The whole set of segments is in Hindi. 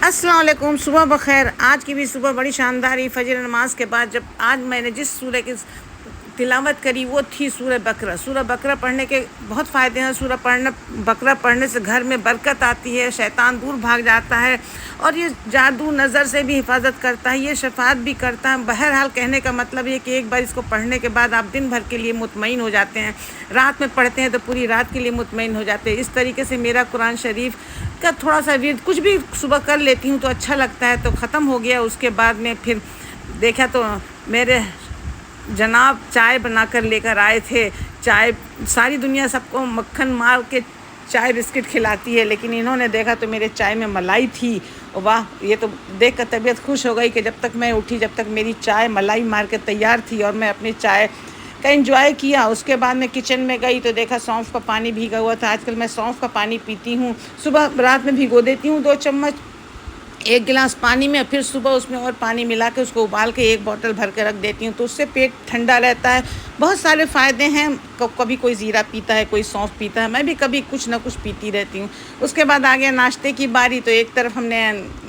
अस्सलाम वालेकुम, सुबह बखैर। आज की भी सुबह बड़ी शानदार ही फजर नमाज के बाद जब आज मैंने जिस सूरह की तिलावत करी वो थी सूरह बकरा। सूरह बकरा पढ़ने के बहुत फ़ायदे हैं। बकरा पढ़ने से घर में बरकत आती है, शैतान दूर भाग जाता है और ये जादू नज़र से भी हिफाजत करता है, ये शफात भी करता है। बहरहाल कहने का मतलब ये कि एक बार इसको पढ़ने के बाद आप दिन भर के लिए मुतमईन हो जाते हैं। रात में पढ़ते हैं तो पूरी रात के लिए मुतमईन हो जाते हैं। इस तरीके से मेरा कुरान शरीफ का थोड़ा सा विर्द कुछ भी सुबह कर लेती हूँ तो अच्छा लगता है। तो ख़त्म हो गया। उसके बाद में फिर देखा तो मेरे जनाब चाय बनाकर लेकर आए थे। चाय, सारी दुनिया सबको मक्खन मार के चाय बिस्किट खिलाती है, लेकिन इन्होंने देखा तो मेरे चाय में मलाई थी। वाह, ये तो देख कर तबीयत खुश हो गई कि जब तक मैं उठी जब तक मेरी चाय मलाई मार के तैयार थी और मैं अपनी चाय का एंजॉय किया। उसके बाद मैं किचन में गई तो देखा सौंफ का पानी भीगा हुआ था। आजकल मैं सौंफ का पानी पीती हूँ, सुबह रात में भिगो देती हूँ 2 चम्मच 1 गिलास पानी में, फिर सुबह उसमें और पानी मिला के उसको उबाल के 1 बोतल भर के रख देती हूँ, तो उससे पेट ठंडा रहता है। बहुत सारे फ़ायदे हैं। कभी कोई ज़ीरा पीता है, कोई सौंफ पीता है, मैं भी कभी कुछ ना कुछ पीती रहती हूँ। उसके बाद आ गया नाश्ते की बारी। तो एक तरफ हमने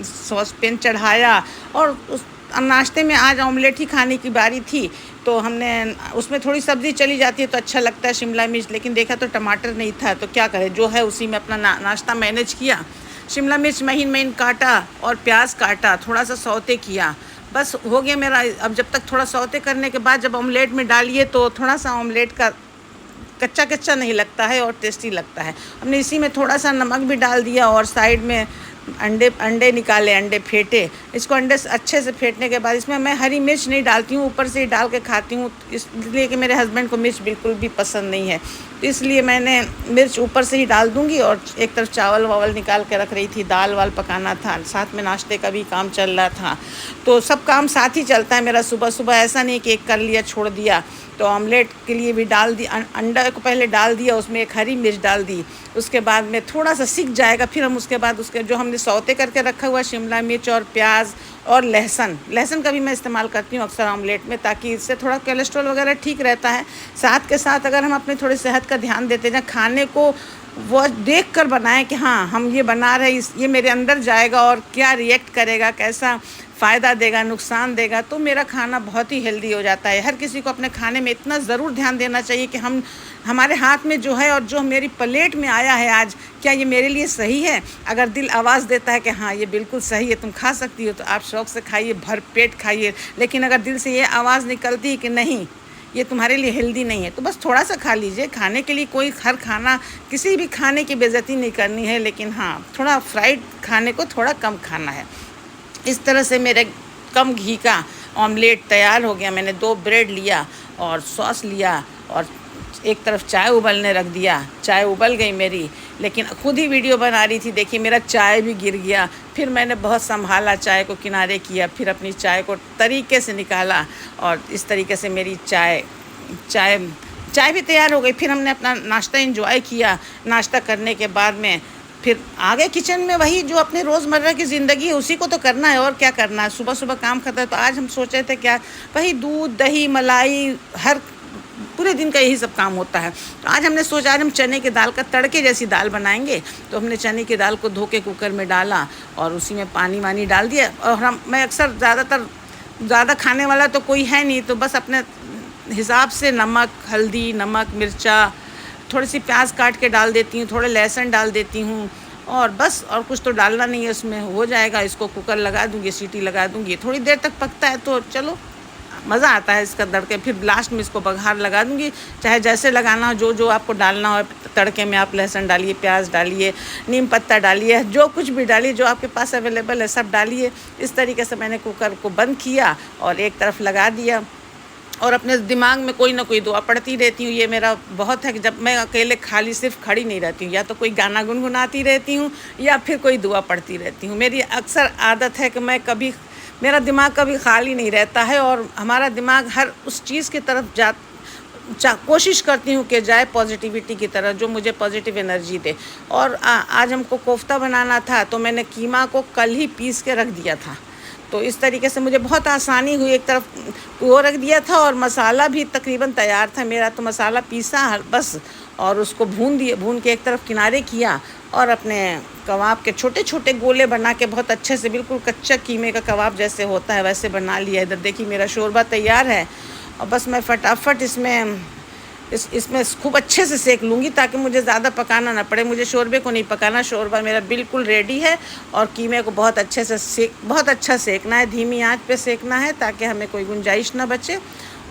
सॉस पैन चढ़ाया और उस नाश्ते में आज ऑमलेट ही खाने की बारी थी। तो हमने उसमें थोड़ी सब्ज़ी चली जाती है तो अच्छा लगता है, शिमला मिर्च, लेकिन देखा तो टमाटर नहीं था। तो क्या करें, जो है उसी में अपना नाश्ता मैनेज किया। शिमला मिर्च महीन महीन काटा और प्याज काटा, थोड़ा सा सौते किया, बस हो गया मेरा। अब जब तक थोड़ा सौते करने के बाद जब ऑमलेट में डालिए तो थोड़ा सा ऑमलेट का कच्चा कच्चा नहीं लगता है और टेस्टी लगता है। हमने इसी में थोड़ा सा नमक भी डाल दिया और साइड में अंडे निकाले, अंडे फेंटे। इसको अंडे अच्छे से फेंटने के बाद इसमें मैं हरी मिर्च नहीं डालती हूँ, ऊपर से ही डाल के खाती हूँ, इसलिए कि मेरे हस्बैंड को मिर्च बिल्कुल भी पसंद नहीं है। तो इसलिए मैंने मिर्च ऊपर से ही डाल दूँगी। और एक तरफ चावल वावल निकाल के रख रही थी, दाल वाल पकाना था, साथ में नाश्ते का भी काम चल रहा था। तो सब काम साथ ही चलता है मेरा सुबह सुबह, ऐसा नहीं कि एक कर लिया छोड़ दिया। तो ऑमलेट के लिए भी डाल दी, अंडा को पहले डाल दिया, उसमें 1 हरी मिर्च डाल दी। उसके बाद में थोड़ा सा सिक जाएगा, फिर हम उसके बाद उसके जो हमने सौते करके रखा हुआ शिमला मिर्च और प्याज और लहसुन का भी मैं इस्तेमाल करती हूँ अक्सर ऑमलेट में, ताकि इससे थोड़ा कोलेस्ट्रॉल वगैरह ठीक रहता है। साथ के साथ अगर हम अपनी थोड़ी सेहत का ध्यान देते हैं, खाने को वो देख कर बनाएं कि हाँ हम ये बना रहे हैं, ये मेरे अंदर जाएगा और क्या रिएक्ट करेगा, कैसा फ़ायदा देगा, नुकसान देगा, तो मेरा खाना बहुत ही हेल्दी हो जाता है। हर किसी को अपने खाने में इतना ज़रूर ध्यान देना चाहिए कि हमारे हाथ में जो है और जो मेरी प्लेट में आया है आज, क्या ये मेरे लिए सही है। अगर दिल आवाज़ देता है कि हाँ ये बिल्कुल सही है, तुम खा सकती हो, तो आप शौक़ से खाइए, भर पेट खाइए। लेकिन अगर दिल से ये आवाज़ निकलती है कि नहीं ये तुम्हारे लिए हेल्दी नहीं है, तो बस थोड़ा सा खा लीजिए। खाने के लिए कोई हर खाना, किसी भी खाने की बेइज्जती नहीं करनी है, लेकिन हाँ थोड़ा फ्राइड खाने को थोड़ा कम खाना है। इस तरह से मेरे कम घी का ऑमलेट तैयार हो गया। मैंने 2 ब्रेड लिया और सॉस लिया और एक तरफ चाय उबलने रख दिया। चाय उबल गई मेरी, लेकिन खुद ही वीडियो बना रही थी, देखिए मेरा चाय भी गिर गया। फिर मैंने बहुत संभाला, चाय को किनारे किया, फिर अपनी चाय को तरीके से निकाला और इस तरीके से मेरी चाय भी तैयार हो गई। फिर हमने अपना नाश्ता एंजॉय किया। नाश्ता करने के बाद में फिर आगे किचन में वही जो अपने रोज़मर्रा की ज़िंदगी है उसी को तो करना है, और क्या करना है। सुबह सुबह काम करता है। तो आज हम सोच रहे थे क्या, वही दूध दही मलाई, हर पूरे दिन का यही सब काम होता है। तो आज हमने सोचा आज हम चने की दाल का तड़के जैसी दाल बनाएंगे। तो हमने चने की दाल को धो के कुकर में डाला और उसी में पानी वानी डाल दिया। और मैं अक्सर ज़्यादा खाने वाला तो कोई है नहीं, तो बस अपने हिसाब से नमक, हल्दी, नमक, मिर्चा, थोड़ी सी प्याज काट के डाल देती हूँ, थोड़े लहसुन डाल देती हूँ और बस, और कुछ तो डालना नहीं है उसमें, हो जाएगा। इसको कुकर लगा दूँगी, सीटी लगा दूँगी, थोड़ी देर तक पकता है तो चलो मज़ा आता है इसका तड़के। फिर लास्ट में इसको बघार लगा दूँगी, चाहे जैसे लगाना हो, जो आपको डालना हो तड़के में। आप लहसुन डालिए, प्याज डालिए, नीम पत्ता डालिए, जो कुछ भी डालिए, जो आपके पास अवेलेबल है सब डालिए। इस तरीके से मैंने कुकर को बंद किया और एक तरफ लगा दिया और अपने दिमाग में कोई ना कोई दुआ पढ़ती रहती हूँ। ये मेरा बहुत है कि जब मैं अकेले खाली सिर्फ खड़ी नहीं रहती हूँ, या तो कोई गाना गुनगुनाती रहती हूँ या फिर कोई दुआ पढ़ती रहती हूँ। मेरी अक्सर आदत है कि मेरा दिमाग कभी खाली नहीं रहता है और हमारा दिमाग हर उस चीज़ की तरफ कोशिश करती हूँ कि जाए पॉजिटिविटी की तरफ, जो मुझे पॉजिटिव एनर्जी दे। और आज हमको कोफ्ता बनाना था तो मैंने कीमा को कल ही पीस के रख दिया था। तो इस तरीके से मुझे बहुत आसानी हुई। एक तरफ वो रख दिया था और मसाला भी तकरीबन तैयार था मेरा, तो मसाला पीसा बस और उसको भून के एक तरफ किनारे किया और अपने कबाब के छोटे छोटे गोले बना के बहुत अच्छे से, बिल्कुल कच्चा कीमे का कबाब जैसे होता है वैसे बना लिया। इधर देखिए मेरा शोरबा तैयार है और बस मैं फटाफट इसमें खूब अच्छे से सेक लूँगी ताकि मुझे ज़्यादा पकाना ना पड़े। मुझे शोरबे को नहीं पकाना, शोरबा मेरा बिल्कुल रेडी है। और कीमे को बहुत अच्छे से बहुत अच्छा सेकना है, धीमी आंच पे सेकना है ताकि हमें कोई गुंजाइश ना बचे।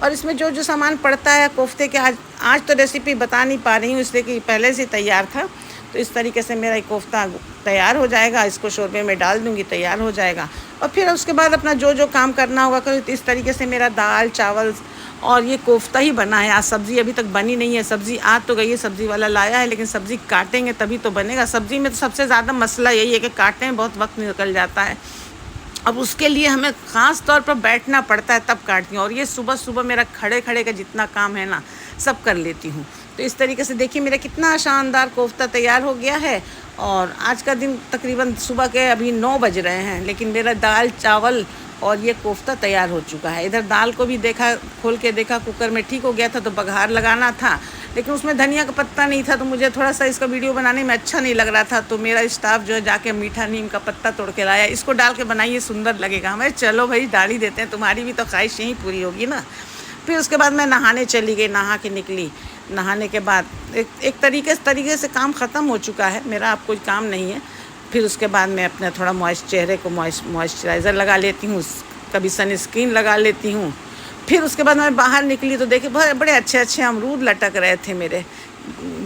और इसमें जो जो सामान पड़ता है कोफ्ते के, आज तो रेसिपी बता नहीं पा रही हूँ इसलिए कि पहले से तैयार था। तो इस तरीके से मेरा कोफ्ता तैयार हो जाएगा, इसको शोरबे में डाल दूँगी, तैयार हो जाएगा। और फिर उसके बाद अपना जो जो काम करना होगा करो। तो इस तरीके से मेरा दाल चावल और ये कोफ्ता ही बना है। आज सब्ज़ी अभी तक बनी नहीं है, सब्ज़ी आ तो गई है, सब्ज़ी वाला लाया है, लेकिन सब्ज़ी काटेंगे तभी तो बनेगा। सब्ज़ी में तो सबसे ज़्यादा मसला यही है कि काटने में बहुत वक्त निकल जाता है। अब उसके लिए हमें ख़ास तौर पर बैठना पड़ता है तब काटती हूँ। और ये सुबह सुबह मेरा खड़े खड़े का जितना काम है ना सब कर लेती हूँ। तो इस तरीके से देखिए मेरा कितना शानदार कोफ्ता तैयार हो गया है। और आज का दिन तकरीबन सुबह के अभी 9 बज रहे हैं, लेकिन मेरा दाल चावल और ये कोफ्ता तैयार हो चुका है। इधर दाल को भी देखा, खोल के देखा, कुकर में ठीक हो गया था तो बघार लगाना था, लेकिन उसमें धनिया का पत्ता नहीं था तो मुझे थोड़ा सा इसका वीडियो बनाने में अच्छा नहीं लग रहा था। तो मेरा स्टाफ जो है जाके मीठा नीम का पत्ता तोड़ के लाया, इसको डाल के बनाइए सुंदर लगेगा। हमें चलो भाई डाल ही देते हैं, तुम्हारी भी तो ख्वाहिश यहीं पूरी होगी ना। फिर उसके बाद मैं नहाने चली गई, नहा के निकली। नहाने के बाद एक तरीके से काम ख़त्म हो चुका है मेरा, अब कोई काम नहीं है। फिर उसके बाद मैं अपना थोड़ा चेहरे को मॉइस्चराइज़र लगा लेती हूँ, कभी सनस्क्रीन लगा लेती हूँ। फिर उसके बाद मैं बाहर निकली तो देखे बहुत बड़े अच्छे अच्छे अमरूद लटक रहे थे मेरे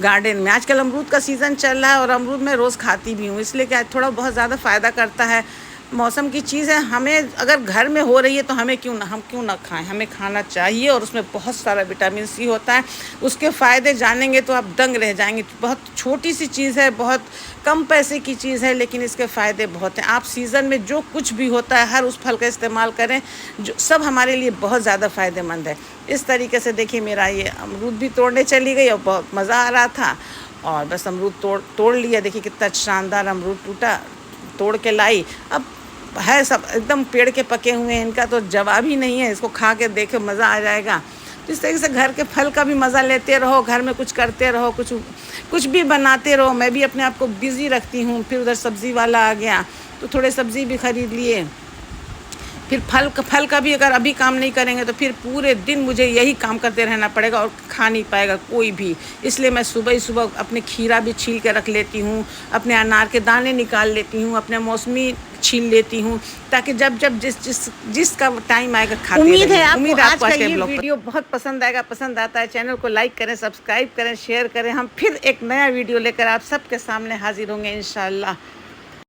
गार्डन में। आजकल अमरूद का सीज़न चल रहा है और अमरूद मैं रोज़ खाती भी हूँ, इसलिए क्या थोड़ा बहुत ज़्यादा फ़ायदा करता है। मौसम की चीज़ है, हमें अगर घर में हो रही है तो हम क्यों ना खाएं, हमें खाना चाहिए। और उसमें बहुत सारा विटामिन सी होता है, उसके फ़ायदे जानेंगे तो आप दंग रह जाएंगे। बहुत छोटी सी चीज़ है, बहुत कम पैसे की चीज़ है, लेकिन इसके फ़ायदे बहुत हैं। आप सीज़न में जो कुछ भी होता है हर उस फल का इस्तेमाल करें, जो सब हमारे लिए बहुत ज़्यादा फ़ायदेमंद है। इस तरीके से देखिए मेरा ये अमरूद भी तोड़ने चली गई और बहुत मज़ा आ रहा था। और बस अमरूद तोड़ लिया। देखिए कितना शानदार अमरूद टूटा, तोड़ के लाई। अब है सब एकदम पेड़ के पके हुए हैं, इनका तो जवाब ही नहीं है। इसको खा के देखे मज़ा आ जाएगा। तो इस तरीके से घर के फल का भी मज़ा लेते रहो, घर में कुछ करते रहो, कुछ भी बनाते रहो। मैं भी अपने आप को बिज़ी रखती हूँ। फिर उधर सब्ज़ी वाला आ गया तो थोड़े सब्ज़ी भी ख़रीद लिए। फिर फल का भी अगर अभी काम नहीं करेंगे तो फिर पूरे दिन मुझे यही काम करते रहना पड़ेगा और खा नहीं पाएगा कोई भी। इसलिए मैं सुबह ही सुबह अपने खीरा भी छील के रख लेती हूँ, अपने अनार के दाने निकाल लेती हूँ, अपने मौसमी छील लेती हूँ, ताकि जब जिसका टाइम आएगा खाते रहें। उम्मीद है आपको आज का ये वीडियो बहुत पसंद आएगा। पसंद आता है चैनल को लाइक करें, सब्सक्राइब करें, शेयर करें। हम फिर एक नया वीडियो लेकर आप सबके सामने हाजिर होंगे इंशाअल्लाह।